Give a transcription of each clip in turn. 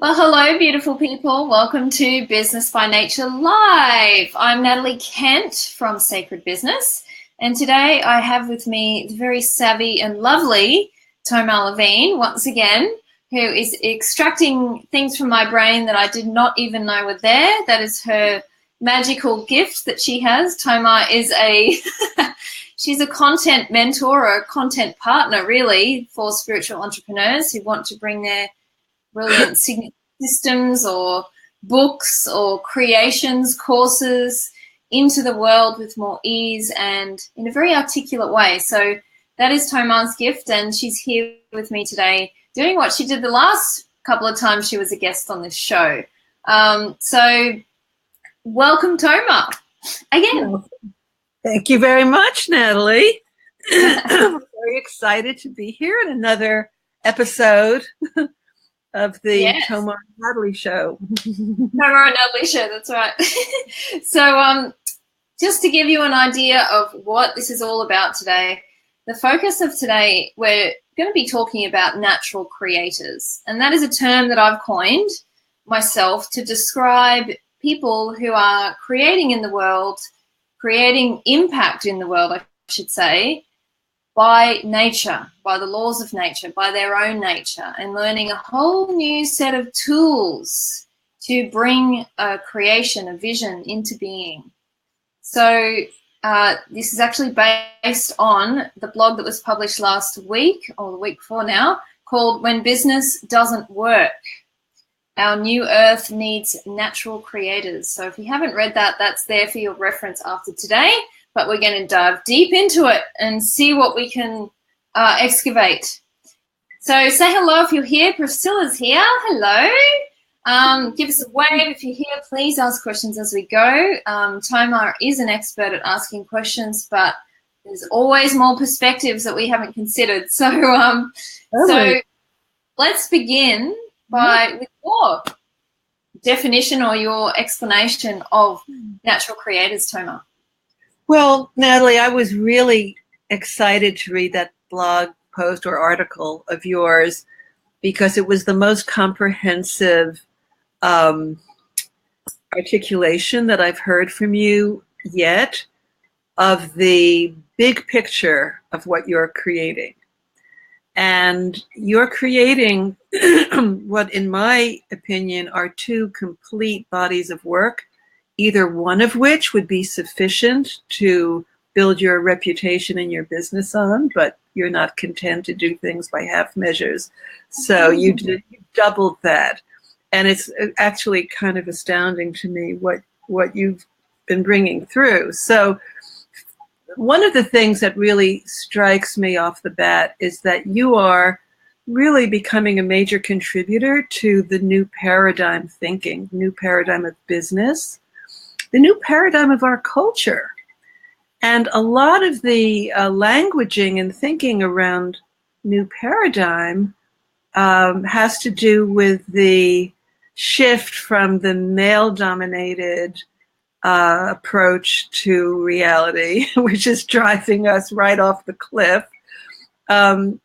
Well, hello, beautiful people. Welcome to Business by Nature Live. I'm Natalie Kent from Sacred Business, and today I have with me the very savvy and lovely Tomar Levine, once again, who is extracting things from my brain that I did not even know were there. That is her magical gift that she has. Tomar is she's a content mentor or a content partner, really, for spiritual entrepreneurs who want to bring their brilliant systems or books or creations, courses into the world with more ease and in a very articulate way. So that is Tomar's gift, and she's here with me today doing what she did the last couple of times she was a guest on this show. So welcome, Tomar, again. Well, thank you very much, Natalie. I'm very excited to be here in another episode of the Tomar and Natalie Show. Tomar and Natalie Show, that's right. So just to give you an idea of what this is all about today, the focus of today, we're going to be talking about natural creators. And that is a term that I've coined myself to describe people who are creating in the world, creating impact in the world, I should say, by nature, by the laws of nature, by their own nature, and learning a whole new set of tools to bring a creation, a vision into being. So this is actually based on the blog that was published last week, or the week before now, called When Business Doesn't Work. Our New Earth Needs Natural Creators. So if you haven't read that, that's there for your reference after today. But we're going to dive deep into it and see what we can excavate. So say hello if you're here. Priscilla's here. Hello. Give us a wave if you're here. Please ask questions as we go. Tomar is an expert at asking questions, but there's always more perspectives that we haven't considered. So let's begin with your definition or your explanation of natural creators, Tomar. Well, Natalie, I was really excited to read that blog post or article of yours because it was the most comprehensive articulation that I've heard from you yet of the big picture of what you're creating. And you're creating what, in my opinion, are two complete bodies of work, either one of which would be sufficient to build your reputation and your business on, but you're not content to do things by half measures. So you doubled that. And it's actually kind of astounding to me what you've been bringing through. So one of the things that really strikes me off the bat is that you are really becoming a major contributor to the new paradigm thinking, new paradigm of business, the new paradigm of our culture. And a lot of the languaging and thinking around new paradigm has to do with the shift from the male-dominated approach to reality, which is driving us right off the cliff, to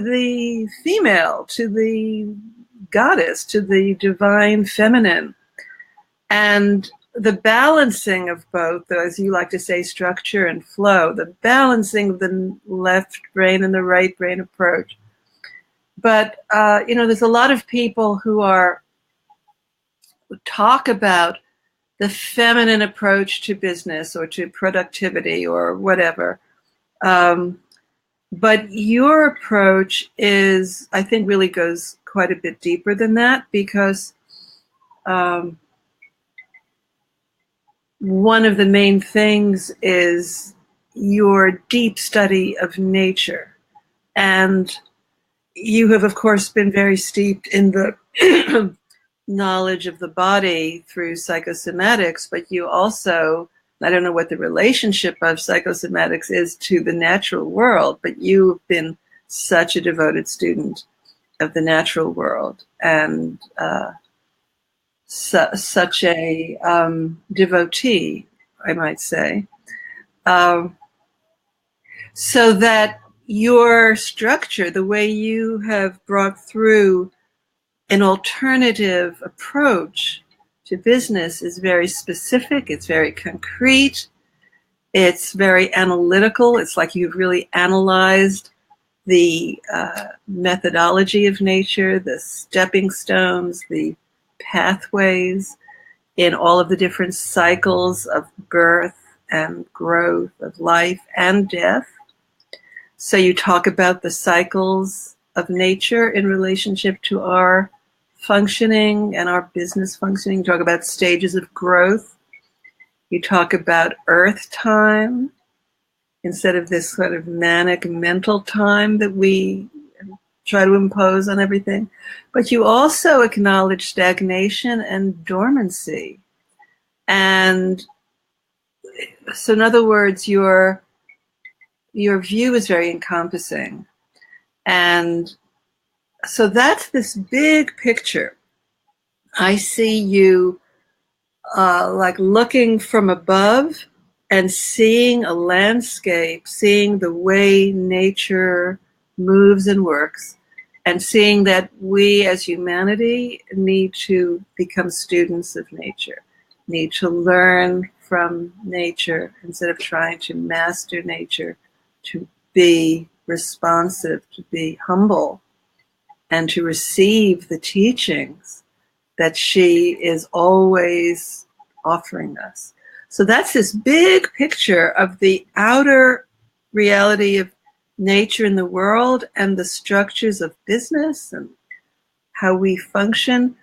the female, to the goddess, to the divine feminine. And the balancing of both, as you like to say, structure and flow, the balancing of the left brain and the right brain approach. But, there's a lot of people who talk about the feminine approach to business or to productivity or whatever. But your approach I think, really goes quite a bit deeper than that, because one of the main things is your deep study of nature. And you have, of course, been very steeped in the knowledge of the body through psychosomatics, but you also, I don't know what the relationship of psychosomatics is to the natural world, but you've been such a devoted student of the natural world and such a devotee, I might say. So that your structure, the way you have brought through an alternative approach to business is very specific, it's very concrete, it's very analytical. It's like you've really analyzed the methodology of nature, the stepping stones, the pathways in all of the different cycles of birth and growth, of life and death. So you talk about the cycles of nature in relationship to our functioning and our business functioning. You talk about stages of growth. You talk about earth time instead of this sort of manic mental time that we try to impose on everything. But you also acknowledge stagnation and dormancy. And so in other words, your view is very encompassing. And so that's this big picture. I see you like looking from above and seeing a landscape, seeing the way nature moves and works, and seeing that we as humanity need to become students of nature, need to learn from nature instead of trying to master nature, to be responsive, to be humble, and to receive the teachings that she is always offering us. So that's this big picture of the outer reality of nature in the world and the structures of business and how we function.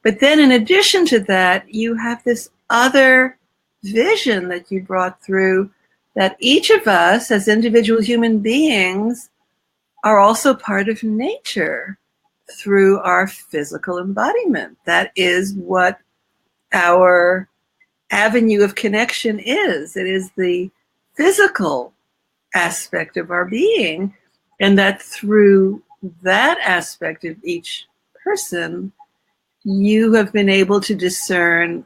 But then in addition to that, you have this other vision that you brought through, that each of us as individual human beings are also part of nature through our physical embodiment. That is what our avenue of connection is. It is the physical aspect of our being, and that through that aspect of each person, you have been able to discern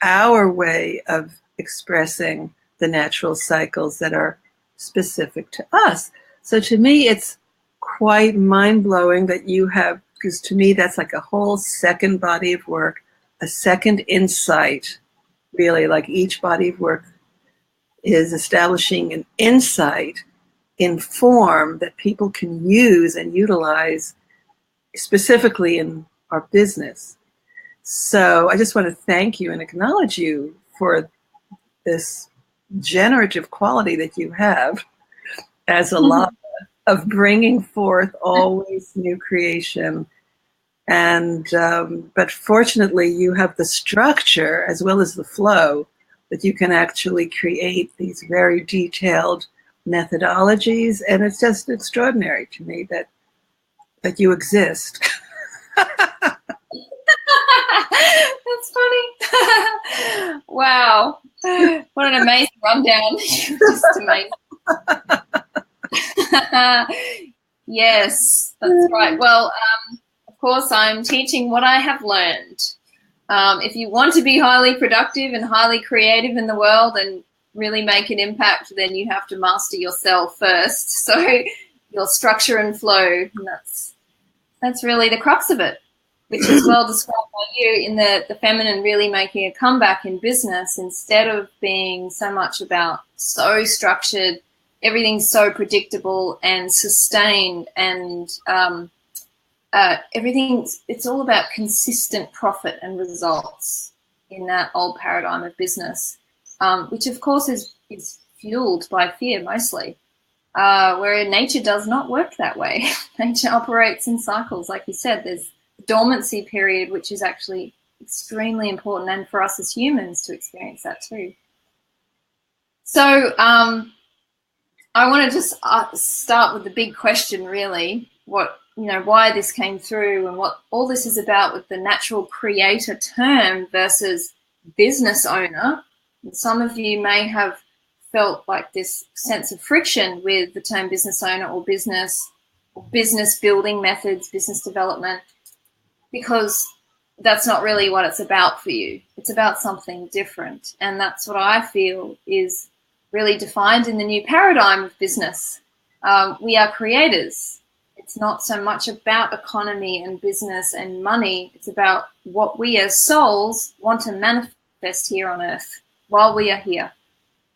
our way of expressing the natural cycles that are specific to us. So to me, it's quite mind-blowing that you have, because to me, that's like a whole second body of work, a second insight, really, like each body of work is establishing an insight in form that people can use and utilize specifically in our business. So I just want to thank you and acknowledge you for this generative quality that you have as a lot of bringing forth always new creation. And but fortunately, you have the structure as well as the flow that you can actually create these very detailed methodologies. And it's just extraordinary to me that you exist. That's funny. Wow. What an amazing rundown. Just amazing. Yes, that's right. Well, of course, I'm teaching what I have learned. If you want to be highly productive and highly creative in the world and really make an impact, then you have to master yourself first. So your structure and flow, and that's really the crux of it, which is well described by you in the feminine really making a comeback in business instead of being so much about so structured, everything's so predictable and sustained, and it's all about consistent profit and results in that old paradigm of business, which of course is fueled by fear mostly, where nature does not work that way. Nature operates in cycles. Like you said, there's a dormancy period, which is actually extremely important, and for us as humans to experience that too. So I want to just start with the big question, really, why this came through and what all this is about with the natural creator term versus business owner. And some of you may have felt like this sense of friction with the term business owner or business building methods, business development, because that's not really what it's about for you. It's about something different. And that's what I feel is really defined in the new paradigm of business. We are creators. It's not so much about economy and business and money. It's about what we as souls want to manifest here on earth while we are here,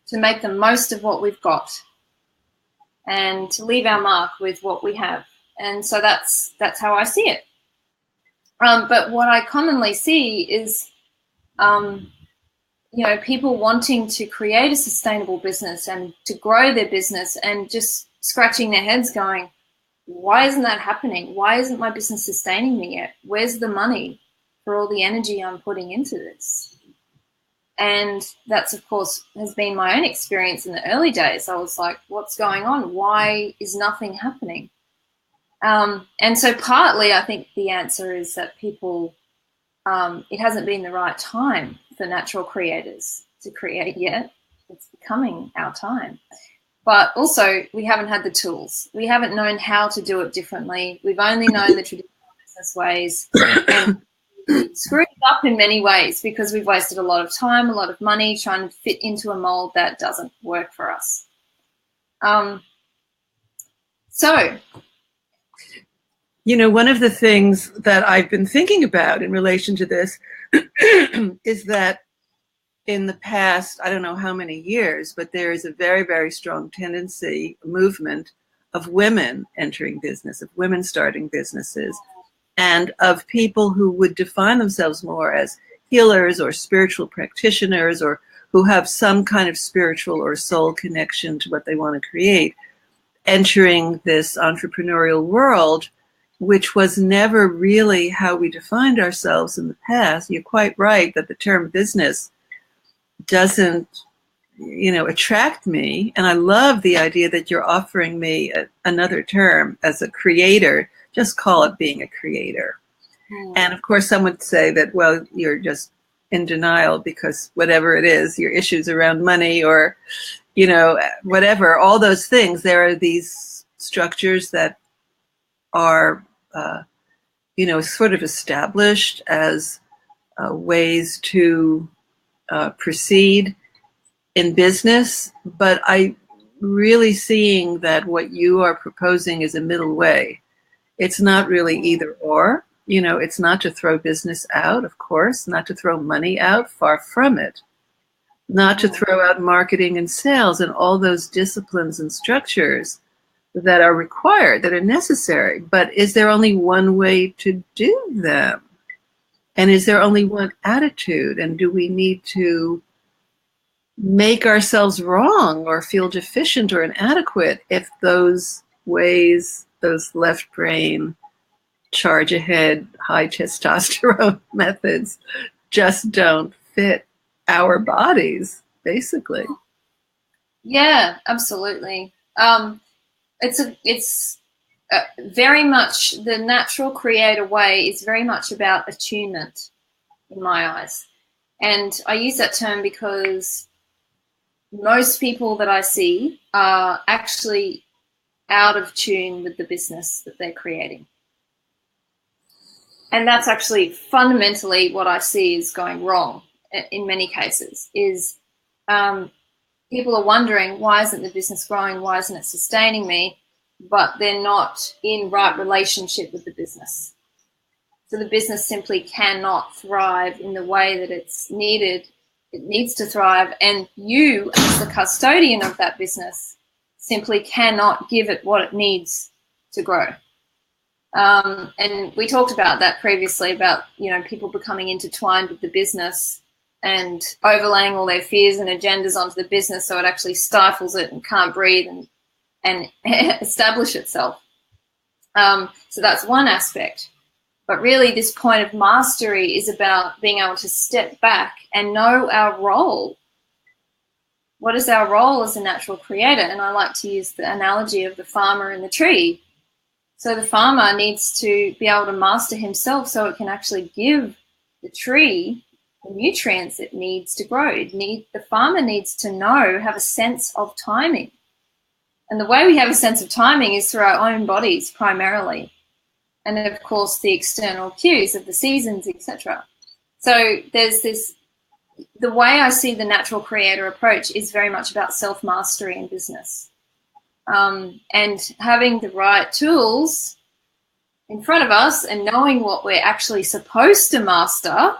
to make the most of what we've got and to leave our mark with what we have. And so that's how I see it. But what I commonly see is, people wanting to create a sustainable business and to grow their business and just scratching their heads going, why isn't that happening? Why isn't my business sustaining me yet? Where's the money for all the energy I'm putting into this? And that's, of course, has been my own experience in the early days. I was like, what's going on? Why is nothing happening? And so partly I think the answer is that people, it hasn't been the right time for natural creators to create yet. It's becoming our time. But also we haven't had the tools. We haven't known how to do it differently. We've only known the traditional business ways and screwed up in many ways because we've wasted a lot of time, a lot of money trying to fit into a mold that doesn't work for us. One of the things that I've been thinking about in relation to this is that in the past, I don't know how many years, but there is a very, very strong tendency, movement of women entering business, of women starting businesses, and of people who would define themselves more as healers or spiritual practitioners, or who have some kind of spiritual or soul connection to what they want to create, entering this entrepreneurial world, which was never really how we defined ourselves in the past. You're quite right that the term business doesn't, attract me. And I love the idea that you're offering me another term as a creator. Just call it being a creator. And of course, some would say that, well, you're just in denial because whatever it is, your issues around money or, whatever, all those things, there are these structures that are, sort of established as ways to proceed in business. But I really seeing that what you are proposing is a middle way. It's not really either or, it's not to throw business out, of course, not to throw money out, far from it, not to throw out marketing and sales and all those disciplines and structures that are required, that are necessary. But is there only one way to do them? And is there only one attitude? And do we need to make ourselves wrong or feel deficient or inadequate if those ways, those left brain, charge ahead, high testosterone methods just don't fit our bodies, basically? Yeah, absolutely. It's very much the natural creator way is very much about attunement in my eyes. And I use that term because most people that I see are actually out of tune with the business that they're creating. And that's actually fundamentally what I see is going wrong in many cases, is people are wondering, why isn't the business growing? Why isn't it sustaining me? But they're not in right relationship with the business. So the business simply cannot thrive in the way that it's needed. It needs to thrive. And you, as the custodian of that business, simply cannot give it what it needs to grow. And we talked about that previously, about, people becoming intertwined with the business and overlaying all their fears and agendas onto the business so it actually stifles it and can't breathe and establish itself. So that's one aspect. But really this point of mastery is about being able to step back and know our role. What is our role as a natural creator? And I like to use the analogy of the farmer and the tree. So the farmer needs to be able to master himself so it can actually give the tree the nutrients it needs to grow. The farmer needs to have a sense of timing. And the way we have a sense of timing is through our own bodies primarily. And then, of course, the external cues of the seasons, etc. So there's the way I see the natural creator approach is very much about self-mastery in business. And having the right tools in front of us and knowing what we're actually supposed to master,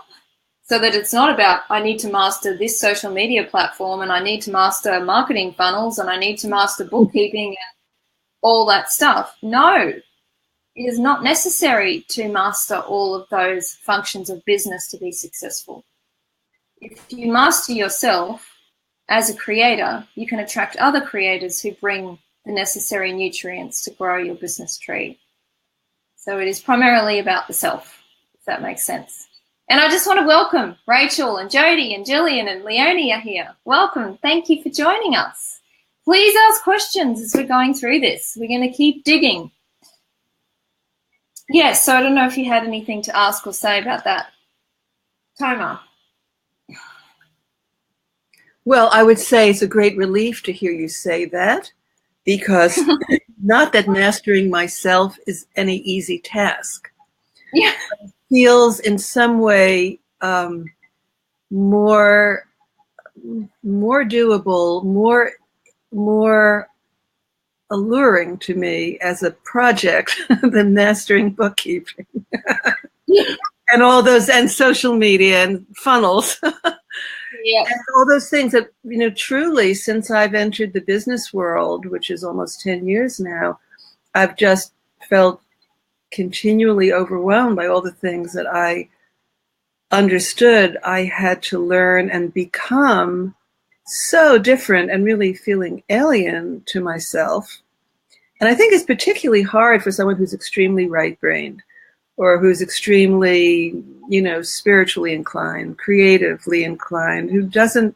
so that it's not about, I need to master this social media platform and I need to master marketing funnels and I need to master bookkeeping and all that stuff. No, it is not necessary to master all of those functions of business to be successful. If you master yourself as a creator, you can attract other creators who bring the necessary nutrients to grow your business tree. So it is primarily about the self, if that makes sense. And I just want to welcome Rachel and Jody and Jillian and Leonie are here. Welcome. Thank you for joining us. Please ask questions as we're going through this. We're going to keep digging. Yes, so I don't know if you had anything to ask or say about that. Toma. Well, I would say it's a great relief to hear you say that, because not that mastering myself is any easy task. Yeah. It feels in some way more doable, more alluring to me as a project than mastering bookkeeping. And all those, and social media and funnels. Yeah. And all those things that, truly, since I've entered the business world, which is almost 10 years now, I've just felt continually overwhelmed by all the things that I understood I had to learn and become so different and really feeling alien to myself. And I think it's particularly hard for someone who's extremely right-brained, or who's extremely, spiritually inclined, creatively inclined, who doesn't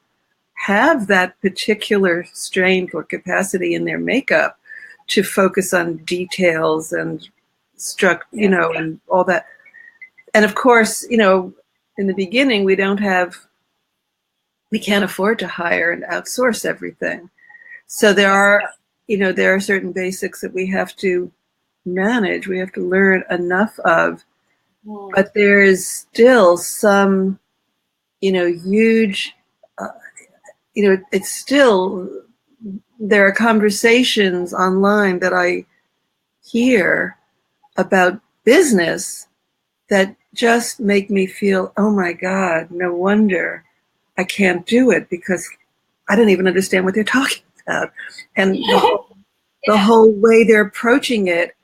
have that particular strength or capacity in their makeup to focus on details and and all that. And of course, in the beginning, we can't afford to hire and outsource everything. So there are certain basics that we have to manage, we have to learn enough of, but there is still some, huge, it's still, there are conversations online that I hear about business that just make me feel, oh my God, no wonder I can't do it, because I don't even understand what they're talking about. And the whole way they're approaching it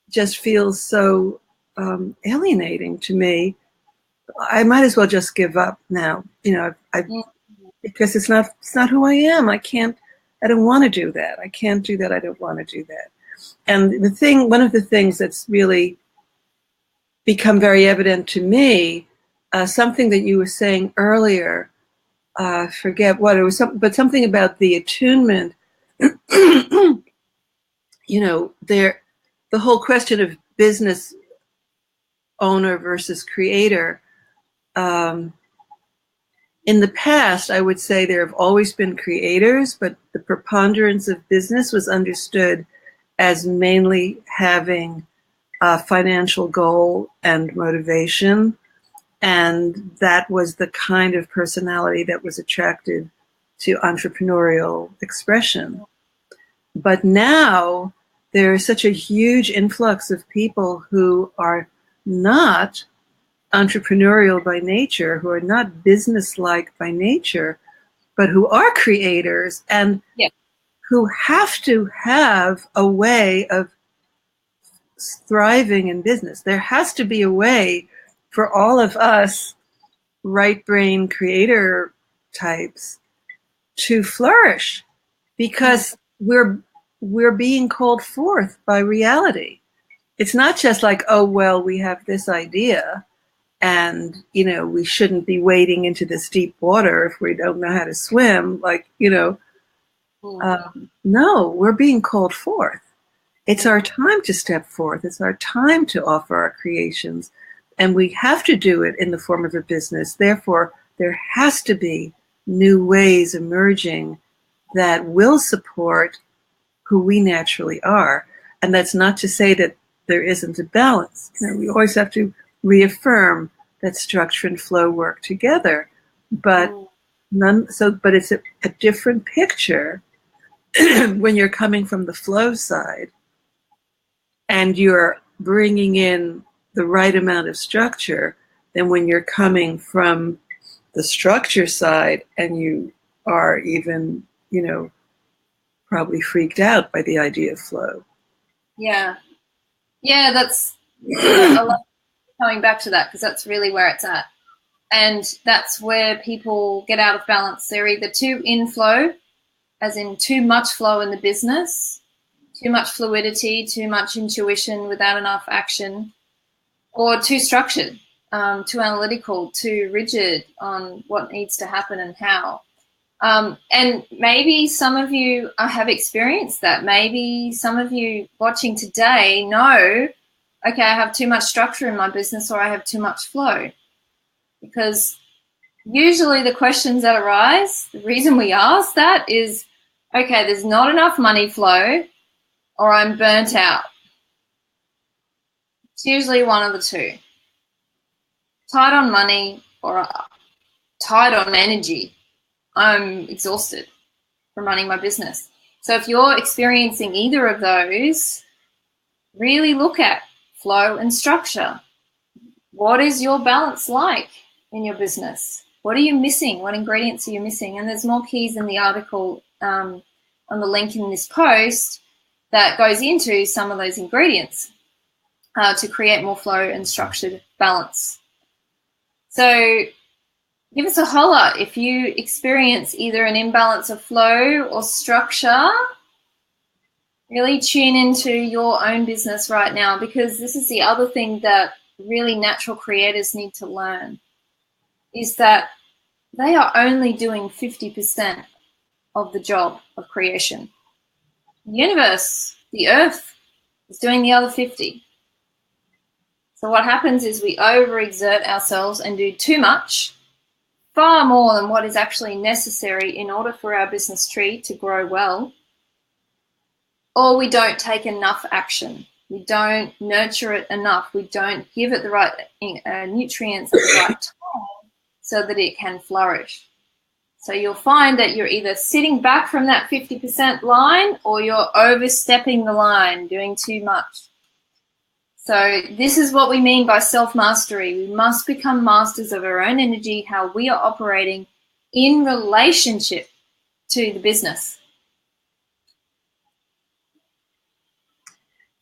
just feels so alienating to me. I might as well just give up now, because it's not who I am. I don't want to do that. I can't do that. I don't want to do that. And one of the things that's really become very evident to me, something that you were saying earlier, forget what it was, but something about the attunement, the whole question of business owner versus creator. In the past, I would say there have always been creators, but the preponderance of business was understood as mainly having a financial goal and motivation. And that was the kind of personality that was attracted to entrepreneurial expression. But now there is such a huge influx of people who are not entrepreneurial by nature, who are not business-like by nature, but who are creators and who have to have a way of thriving in business. There has to be a way for all of us right-brain creator types to flourish, because we're being called forth by reality. It's not just like, oh, well, we have this idea and, we shouldn't be wading into this deep water if we don't know how to swim. No, we're being called forth. It's our time to step forth. It's our time to offer our creations. And we have to do it in the form of a business. Therefore, there has to be new ways emerging that will support who we naturally are. And that's not to say that there isn't a balance. We always have to reaffirm that structure and flow work together. But it's a different picture when you're coming from the flow side and you're bringing in the right amount of structure than when you're coming from the structure side and you are even, probably freaked out by the idea of flow. Yeah. Yeah, that's, I love coming back to that because that's really where it's at. And that's where people get out of balance. They're either too in flow, as in too much flow in the business, too much fluidity, too much intuition without enough action, or too structured, too analytical, too rigid on what needs to happen and how. And maybe some of you have experienced that. Maybe some of you watching today know, okay, I have too much structure in my business or I have too much flow. Because usually the questions that arise, the reason we ask that is, okay, there's not enough money flow or I'm burnt out. It's usually one of the two. Tight on money or tight on energy. I'm exhausted from running my business. So if you're experiencing either of those, really look at flow and structure. What is your balance like in your business? What are you missing? What ingredients are you missing? And there's more keys in the article on the link in this post that goes into some of those ingredients to create more flow and structured balance. So give us a holler if you experience either an imbalance of flow or structure. Really tune into your own business right now, because this is the other thing that really natural creators need to learn, is that they are only doing 50% of the job of creation. The universe, the earth, is doing the other 50. So what happens is we overexert ourselves and do too much, far more than what is actually necessary in order for our business tree to grow well, or we don't take enough action. We don't nurture it enough. We don't give it the right nutrients at the right time so that it can flourish. So you'll find that you're either sitting back from that 50% line or you're overstepping the line, doing too much. So this is what we mean by self-mastery. We must become masters of our own energy, how we are operating in relationship to the business.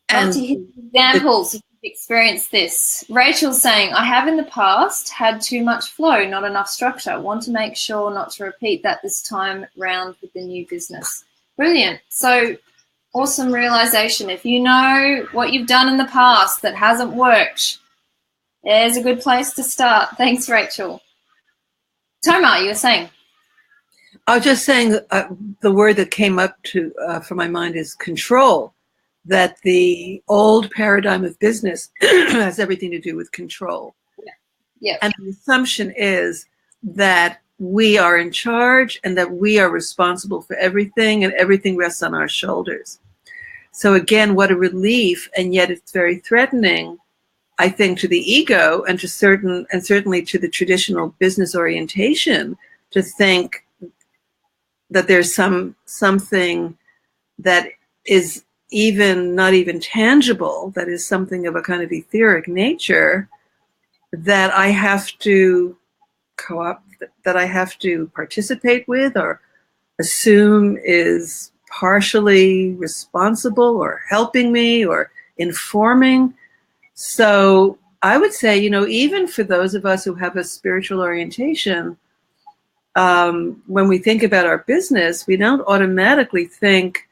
And to hear examples if you've experienced this. Rachel's saying, I have in the past had too much flow, not enough structure. Want to make sure not to repeat that this time round with the new business. Brilliant. So awesome realization. If you know what you've done in the past that hasn't worked, there's a good place to start. Thanks, Rachel. Toma, you were saying? I was just saying the word that came up for my mind is control. That the old paradigm of business has everything to do with control. Yeah. And the assumption is that we are in charge and that we are responsible for everything and everything rests on our shoulders. So again, what a relief, and yet it's very threatening, I think, to the ego and certainly to the traditional business orientation, to think that there's something that is not even tangible, that is something of a kind of etheric nature that I have to that I have to participate with or assume is partially responsible or helping me or informing. So I would say, even for those of us who have a spiritual orientation, when we think about our business, we don't automatically think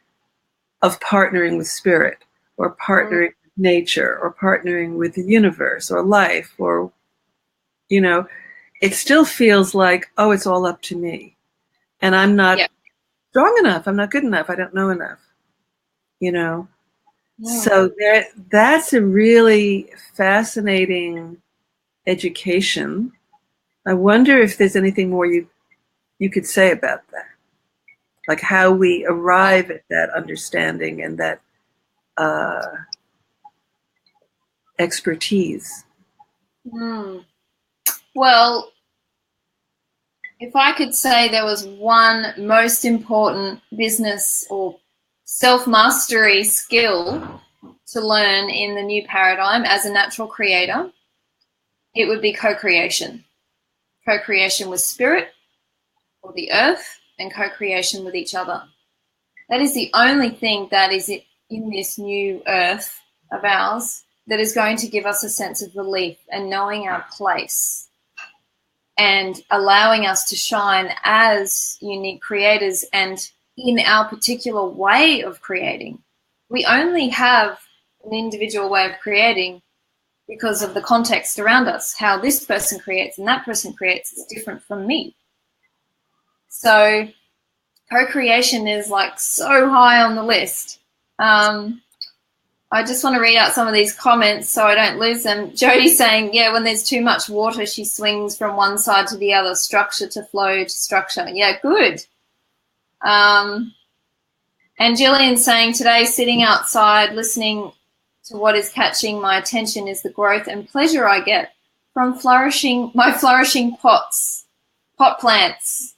of partnering with spirit or partnering with nature or partnering with the universe or life or, it still feels like, oh, it's all up to me. And I'm not strong enough. I'm not good enough. I don't know enough, So that's a really fascinating education. I wonder if there's anything more you could say about that. Like how we arrive at that understanding and that expertise. Well, if I could say there was one most important business or self-mastery skill to learn in the new paradigm as a natural creator, it would be co-creation. Co-creation with spirit or the earth, and co-creation with each other. That is the only thing that is in this new earth of ours that is going to give us a sense of relief and knowing our place and allowing us to shine as unique creators and in our particular way of creating. We only have an individual way of creating because of the context around us. How this person creates and that person creates is different from me. So co-creation is like so high on the list. I just want to read out some of these comments so I don't lose them. Jody's saying, yeah, when there's too much water, she swings from one side to the other, structure to flow to structure. Yeah, good. And Jillian's saying, today, sitting outside, listening to what is catching my attention is the growth and pleasure I get from my flourishing pot plants.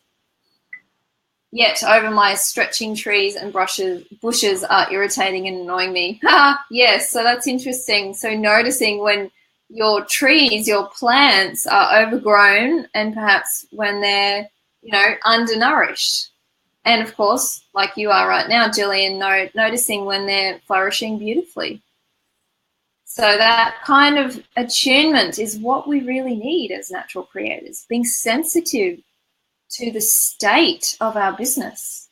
Yet over my stretching trees and bushes are irritating and annoying me. Yes, so that's interesting. So noticing when your trees, your plants are overgrown and perhaps when they're, undernourished. And of course, like you are right now, Jillian, noticing when they're flourishing beautifully. So that kind of attunement is what we really need as natural creators, being sensitive to the state of our business,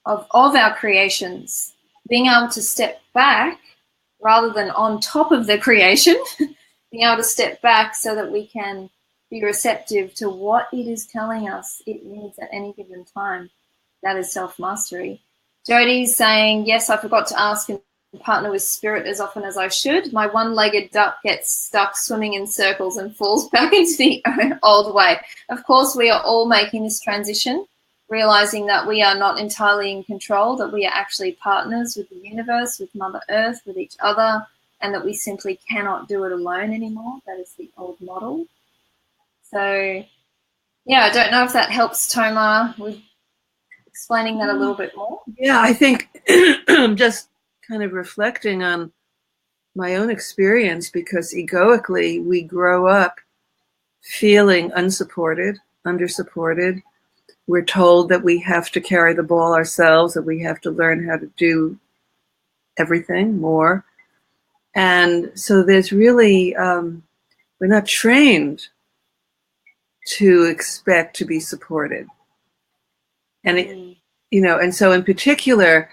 of our creations, being able to step back rather than on top of the creation, being able to step back so that we can be receptive to what it is telling us it needs at any given time. That is self-mastery. Jody's saying, yes, I forgot to ask and partner with spirit as often as I should. My one-legged duck gets stuck swimming in circles and falls back into the old way. Of course, we are all making this transition, realizing that we are not entirely in control, that we are actually partners with the universe, with Mother Earth, with each other, and that we simply cannot do it alone anymore. That is the old model. So, yeah, I don't know if that helps, Toma, with explaining that a little bit more. Yeah, I think just kind of reflecting on my own experience, because egoically we grow up feeling unsupported, undersupported. We're told that we have to carry the ball ourselves, that we have to learn how to do everything more. And so there's really, we're not trained to expect to be supported. And, and so in particular,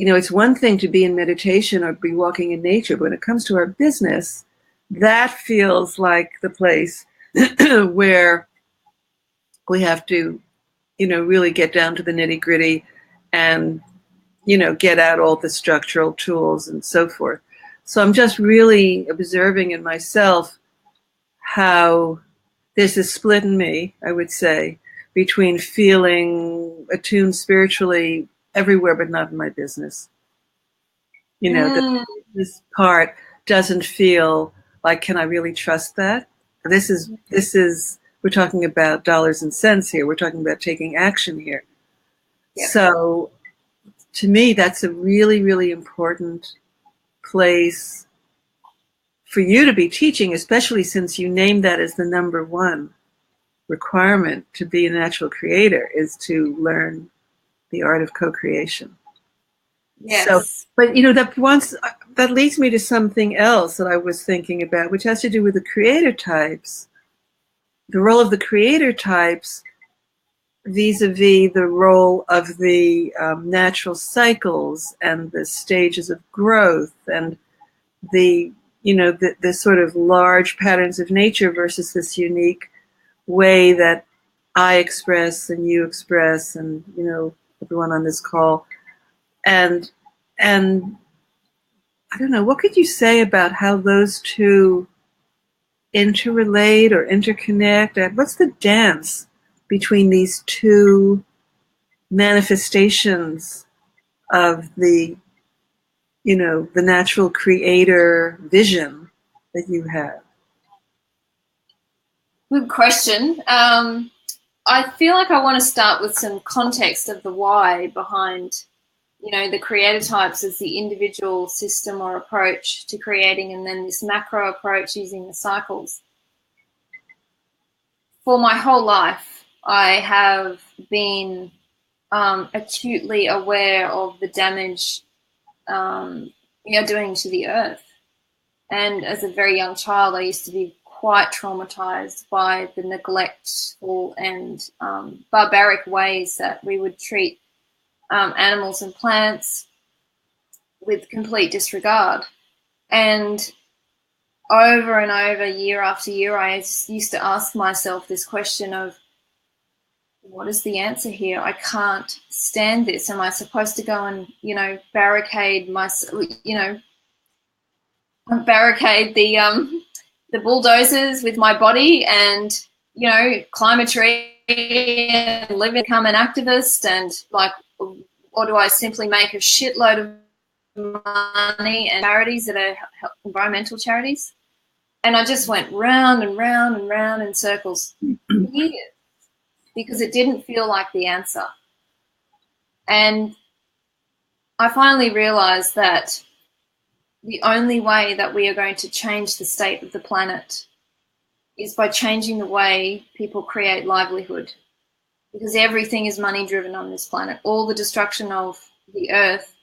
it's one thing to be in meditation or be walking in nature, but when it comes to our business, that feels like the place where we have to, really get down to the nitty gritty and, get out all the structural tools and so forth. So I'm just really observing in myself how there's a split in me, I would say, between feeling attuned spiritually everywhere, but not in my business. This part doesn't feel like, can I really trust that? This is, we're talking about dollars and cents here. We're talking about taking action here. Yeah. So to me, that's a really, really important place for you to be teaching, especially since you named that as the number one requirement to be a natural creator, is to learn the art of co-creation. Yes. So, but that leads me to something else that I was thinking about, which has to do with the creator types. The role of the creator types vis-a-vis the role of the natural cycles and the stages of growth and the sort of large patterns of nature versus this unique way that I express and you express and, everyone on this call. And I don't know, what could you say about how those two interrelate or interconnect? What's the dance between these two manifestations of the natural creator vision that you have? Good question. I feel like I want to start with some context of the why behind the creator types as the individual system or approach to creating, and then this macro approach using the cycles. For my whole life, I have been acutely aware of the damage we are doing to the earth. And as a very young child, I used to be quite traumatized by the neglectful and barbaric ways that we would treat animals and plants with complete disregard. And over and over, year after year, I used to ask myself this question of, what is the answer here? I can't stand this. Am I supposed to go and, barricade barricade the bulldozers with my body and, climb a tree and live and become an activist, and or do I simply make a shitload of money and charities that are environmental charities? And I just went round and round and round in circles for years because it didn't feel like the answer. And I finally realized that the only way that we are going to change the state of the planet is by changing the way people create livelihood, because everything is money driven on this planet. All the destruction of the earth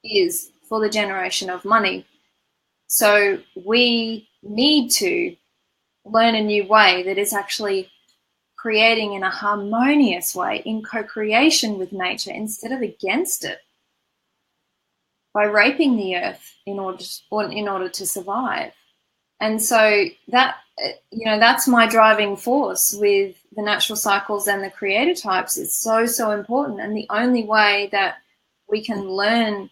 is for the generation of money. So we need to learn a new way that is actually creating in a harmonious way, in co-creation with nature instead of against it, by raping the earth in order to survive. And so that's my driving force with the natural cycles and the creator types. It's so important. And the only way that we can learn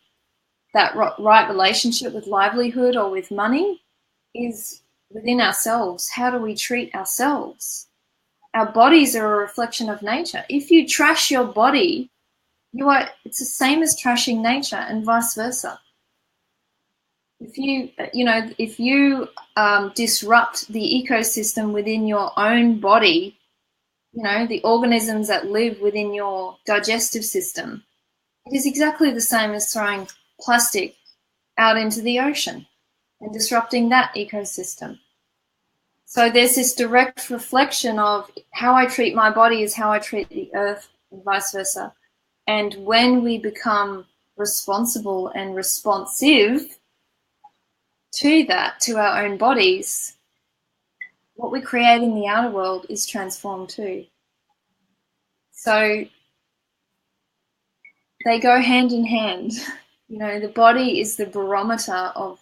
that right relationship with livelihood or with money is within ourselves. How do we treat ourselves? Our bodies are a reflection of nature. If you trash your body, it's the same as trashing nature, and vice versa. If you disrupt the ecosystem within your own body, the organisms that live within your digestive system, it is exactly the same as throwing plastic out into the ocean and disrupting that ecosystem. So there's this direct reflection of how I treat my body is how I treat the earth, and vice versa. And when we become responsible and responsive to that, to our own bodies, what we create in the outer world is transformed too. So they go hand in hand. The body is the barometer of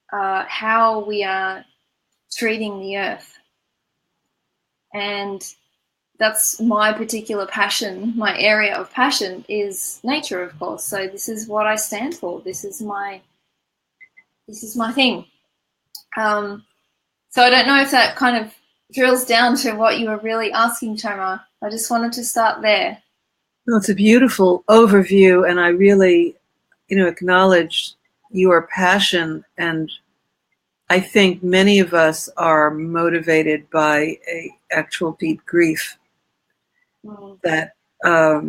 how we are treating the earth. And that's my particular passion. My area of passion is nature, of course. So this is what I stand for. This is my thing. So I don't know if that kind of drills down to what you were really asking, Toma. I just wanted to start there. Well, it's a beautiful overview, and I really, acknowledge your passion. And I think many of us are motivated by a actual deep grief that I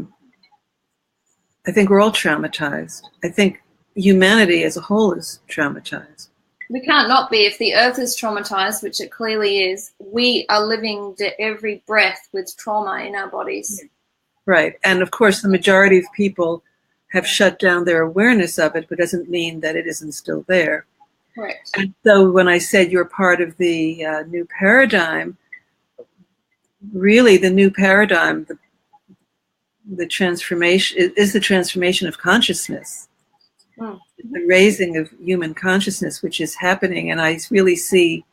think we're all traumatized. I think humanity as a whole is traumatized. We can't not be. If the earth is traumatized, which it clearly is, we are living every breath with trauma in our bodies. Right. And of course, the majority of people have shut down their awareness of it, but doesn't mean that it isn't still there. Correct. And so when I said you're part of the new paradigm, really the new paradigm, the transformation is the transformation of consciousness. The raising of human consciousness, which is happening. And I really see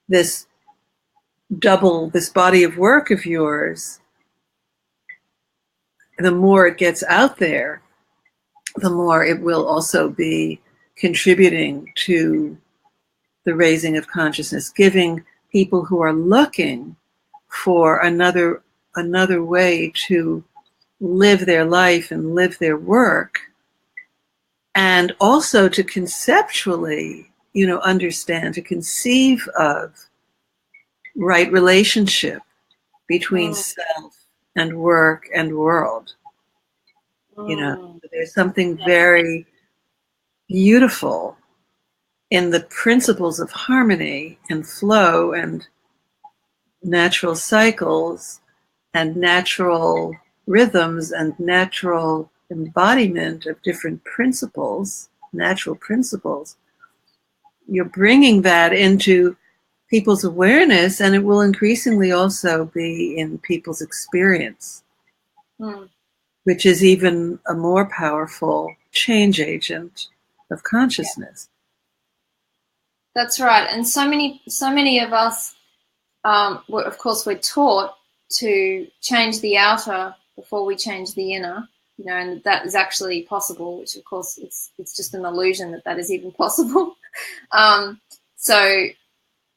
this body of work of yours. The more it gets out there, the more it will also be contributing to the raising of consciousness, giving people who are looking for another way to live their life and live their work, and also to conceptually, understand, to conceive of right relationship between self and work and world. You know, Mm. there's something Yes. very beautiful in the principles of harmony and flow and natural cycles and natural rhythms and natural embodiment of different principles, natural principles. You're bringing that into people's awareness, and it will increasingly also be in people's experience, Mm. which is even a more powerful change agent of consciousness. That's right. And so many of us, of course, we're taught to change the outer before we change the inner, you know, and that is actually possible, which of course it's just an illusion that is even possible. So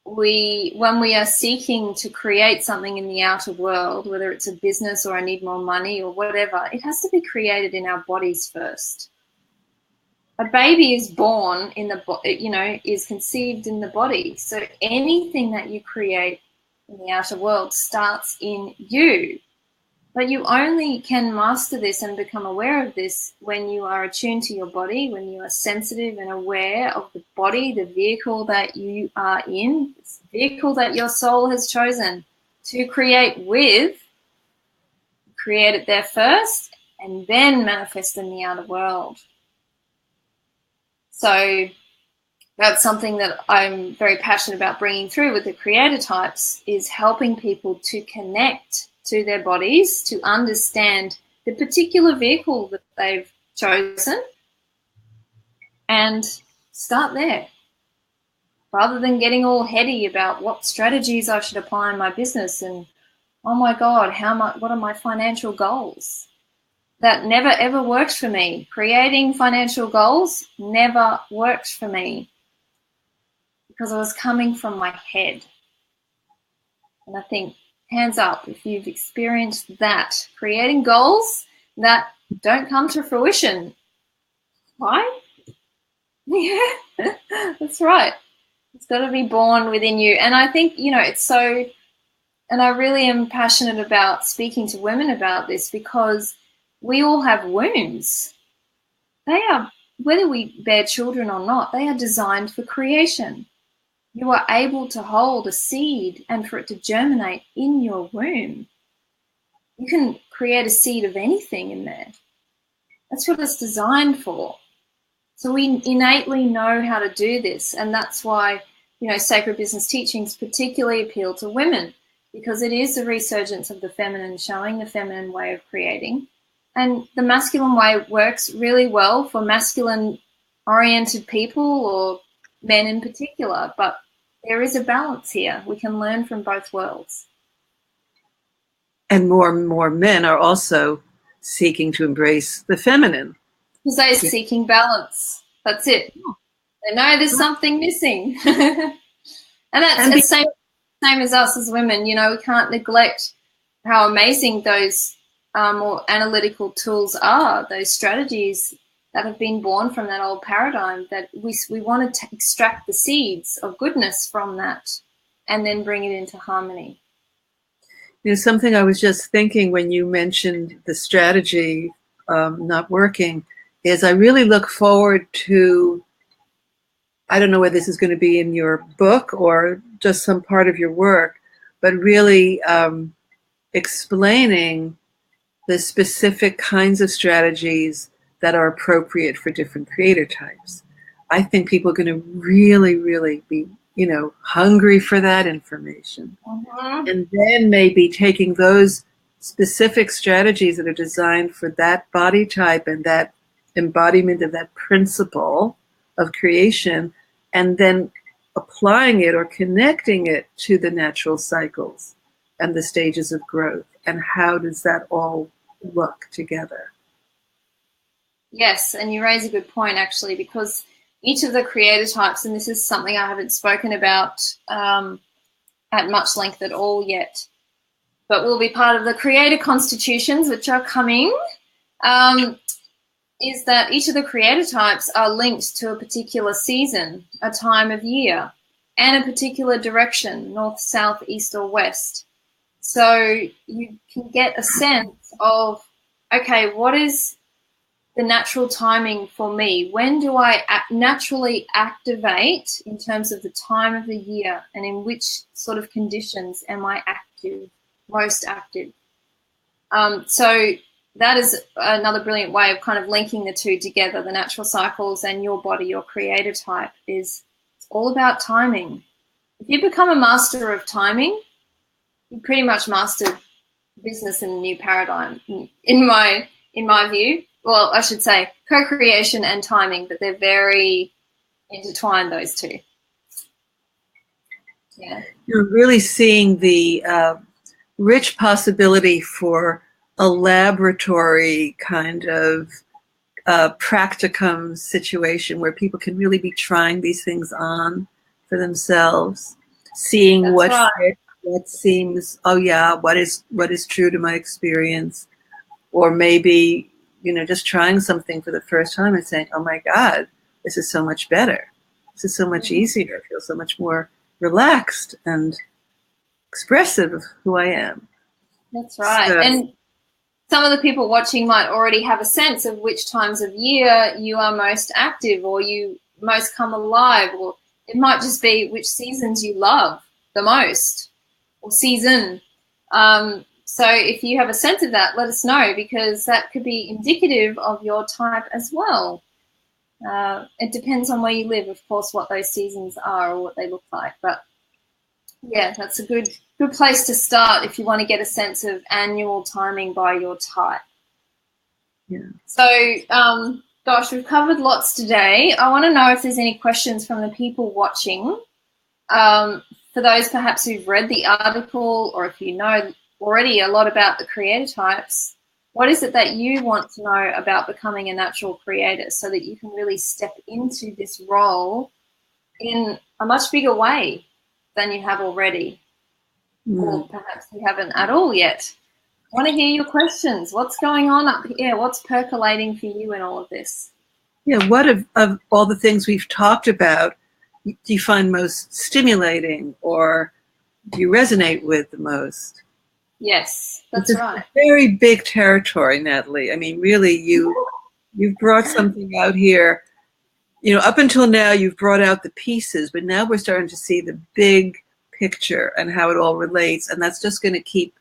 when we are seeking to create something in the outer world, whether it's a business or I need more money or whatever, it has to be created in our bodies first. A baby is born in is conceived in the body. So anything that you create in the outer world starts in you. But you only can master this and become aware of this when you are attuned to your body, when you are sensitive and aware of the body, the vehicle that you are in, the vehicle that your soul has chosen to create with. Create it there first and then manifest in the outer world. So that's something that I'm very passionate about bringing through with the creator types, is helping people to connect to their bodies, to understand the particular vehicle that they've chosen and start there. Rather than getting all heady about what strategies I should apply in my business and, oh my God, what are my financial goals? That never ever worked for me. Creating financial goals never worked for me because I was coming from my head. And I think, hands up if you've experienced that, creating goals that don't come to fruition. Why? Yeah, that's right. It's got to be born within you. And I think, it's so, and I really am passionate about speaking to women about this because we all have wombs. They are, whether we bear children or not, they are designed for creation. You are able to hold a seed and for it to germinate in your womb. You can create a seed of anything in there. That's what it's designed for. So we innately know how to do this. And that's why, sacred business teachings particularly appeal to women, because it is a resurgence of the feminine, showing the feminine way of creating. And the masculine way works really well for masculine-oriented people or men in particular. But there is a balance here. We can learn from both worlds. And more men are also seeking to embrace the feminine. Because they're seeking balance. That's it. They know there's something missing. And that's the same as us as women. We can't neglect how amazing those more analytical tools are, those strategies that have been born from that old paradigm, that we want to extract the seeds of goodness from that and then bring it into harmony. Something I was just thinking when you mentioned the strategy not working is I really look forward to, I don't know whether this is going to be in your book or just some part of your work, but really explaining the specific kinds of strategies that are appropriate for different creator types. I think people are going to really, really be, hungry for that information. Mm-hmm. And then maybe taking those specific strategies that are designed for that body type and that embodiment of that principle of creation, and then applying it or connecting it to the natural cycles and the stages of growth. And how does that all look together? Yes, and you raise a good point, actually, because each of the creator types, and this is something I haven't spoken about at much length at all yet, but will be part of the creator constitutions, which are coming, is that each of the creator types are linked to a particular season, a time of year, and a particular direction, north, south, east, or west. So you can get a sense of, okay, what is the natural timing for me. When do I naturally activate in terms of the time of the year, and in which sort of conditions am I active, most active? So that is another brilliant way of kind of linking the two together, the natural cycles and your body, your creator type, is it's all about timing. If you become a master of timing, you pretty much mastered business in a new paradigm, in my view. Well, I should say co-creation and timing, but they're very intertwined, those two. Yeah. You're really seeing the rich possibility for a laboratory kind of practicum situation where people can really be trying these things on for themselves, seeing That's what right. fits, what seems, oh yeah, what is true to my experience, or maybe, you know, just trying something for the first time and saying, oh my God, this is so much better. This is so much easier. I feel so much more relaxed and expressive of who I am. That's right. So, and some of the people watching might already have a sense of which times of year you are most active or you most come alive, or it might just be which seasons you love the most, or season. So if you have a sense of that, let us know, because that could be indicative of your type as well. It depends on where you live, of course, what those seasons are or what they look like. But yeah, that's a good place to start if you want to get a sense of annual timing by your type. yeah. So, gosh, we've covered lots today. I want to know if there's any questions from the people watching. For those perhaps who've read the article, or if you know already a lot about the creator types, what is it that you want to know about becoming a natural creator so that you can really step into this role in a much bigger way than you have already? Or perhaps you haven't at all yet. I want to hear your questions. What's going on up here? What's percolating for you in all of this? Yeah, what of all the things we've talked about do you find most stimulating, or do you resonate with the most? Yes, that's It's right. a very big territory, Natalie. I mean, really, you've brought something out here. You know, up until now, you've brought out the pieces, but now we're starting to see the big picture and how it all relates, and that's just going to keep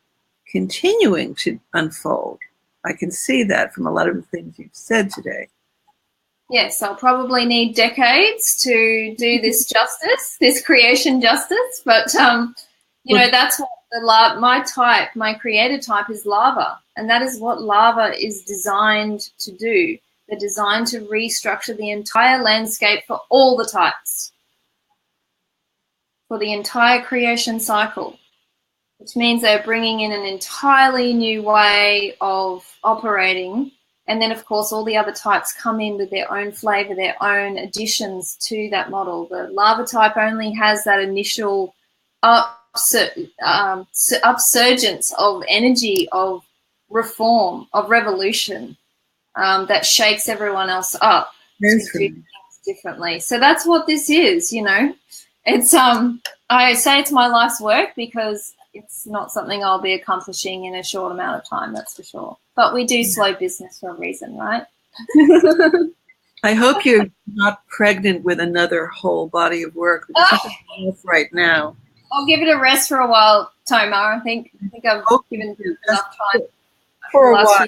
continuing to unfold. I can see that from a lot of the things you've said today. Yes, I'll probably need decades to do this justice, this creation justice, but you know, that's what my creator type is lava, and that is what lava is designed to do. They're designed to restructure the entire landscape for all the types, for the entire creation cycle, which means they're bringing in an entirely new way of operating. And then, of course, all the other types come in with their own flavor, their own additions to that model. The lava type only has that initial upsurgence of energy, of reform, of revolution that shakes everyone else up to do things differently. So that's what this is, you know. It's I say it's my life's work because it's not something I'll be accomplishing in a short amount of time, that's for sure. But we do slow business for a reason, right? I hope you're not pregnant with another whole body of work, because it's right now. I'll give it a rest for a while, Tomar. I think I've given enough time for a while,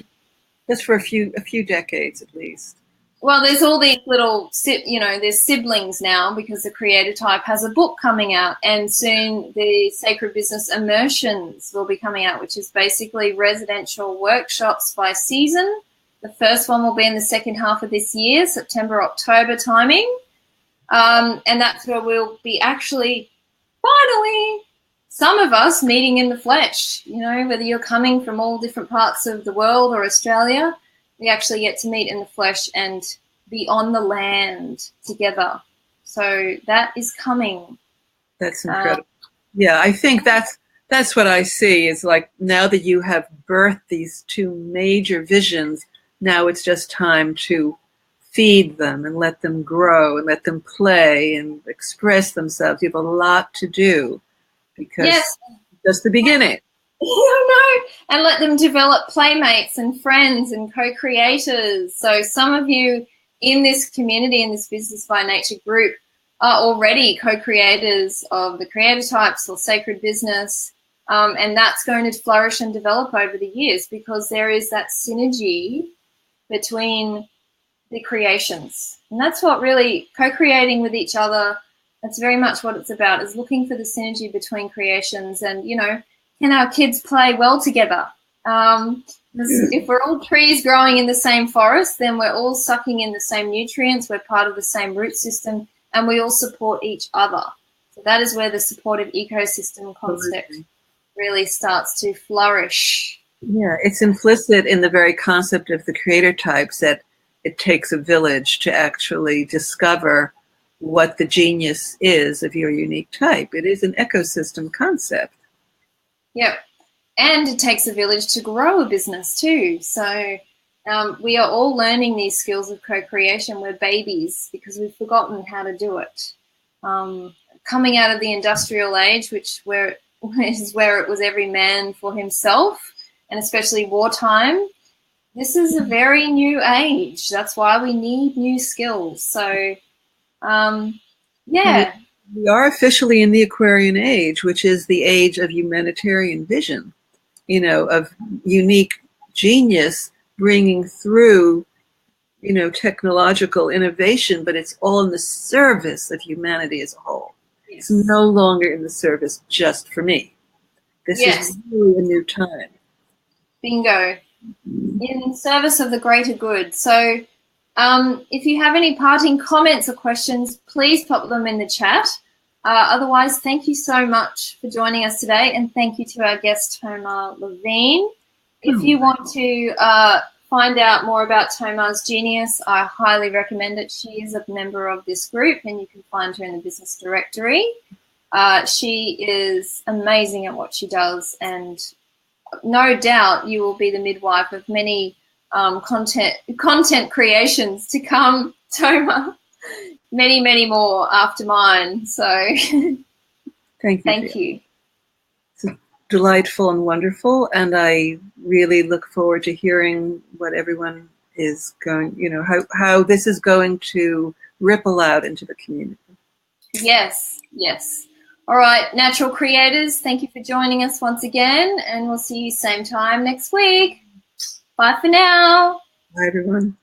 just for a few decades at least. Well, there's all these little, you know, there's siblings now, because the creator type has a book coming out, and soon the Sacred Business Immersions will be coming out, which is basically residential workshops by season. The first one will be in the second half of this year, September, October timing. And that's where we'll be actually, finally, some of us meeting in the flesh, you know, whether you're coming from all different parts of the world or Australia, we actually get to meet in the flesh and be on the land together. So that is coming. That's incredible. Yeah, I think that's what I see, is like, now that you have birthed these two major visions, now it's just time to feed them and let them grow and let them play and express themselves. You have a lot to do, because yes, just the beginning. I know, and let them develop playmates and friends and co-creators. So some of you in this community, in this Business by Nature group, are already co-creators of the creator types or sacred business, and that's going to flourish and develop over the years because there is that synergy between the creations. And that's what really co-creating with each other, that's very much what it's about, is looking for the synergy between creations. And, you know, can our kids play well together? If we're all trees growing in the same forest, then we're all sucking in the same nutrients, we're part of the same root system, and we all support each other. So that is where the supportive ecosystem concept really starts to flourish. Yeah, it's implicit in the very concept of the creator types that it takes a village to actually discover what the genius is of your unique type. It is an ecosystem concept. Yep. And it takes a village to grow a business too. So we are all learning these skills of co-creation. We're babies because we've forgotten how to do it. Coming out of the industrial age, is where it was every man for himself, and especially wartime, this is a very new age. That's why we need new skills. So, yeah. We are officially in the Aquarian age, which is the age of humanitarian vision, you know, of unique genius bringing through, you know, technological innovation, but it's all in the service of humanity as a whole. Yes. It's no longer in the service just for me. This is really a new time. Bingo. In service of the greater good. So if you have any parting comments or questions, please pop them in the chat. Otherwise, thank you so much for joining us today, and thank you to our guest, Tomar Levine. If you want to find out more about Tomar's genius, I highly recommend it. She is a member of this group, and you can find her in the business directory. She is amazing at what she does, and no doubt you will be the midwife of many content creations to come, Tomar. Many, many more after mine. So thank you. It's delightful and wonderful, and I really look forward to hearing what everyone is going, you know, how this is going to ripple out into the community. Yes, yes. All right, natural creators, thank you for joining us once again, and we'll see you same time next week. Bye for now. Bye, everyone.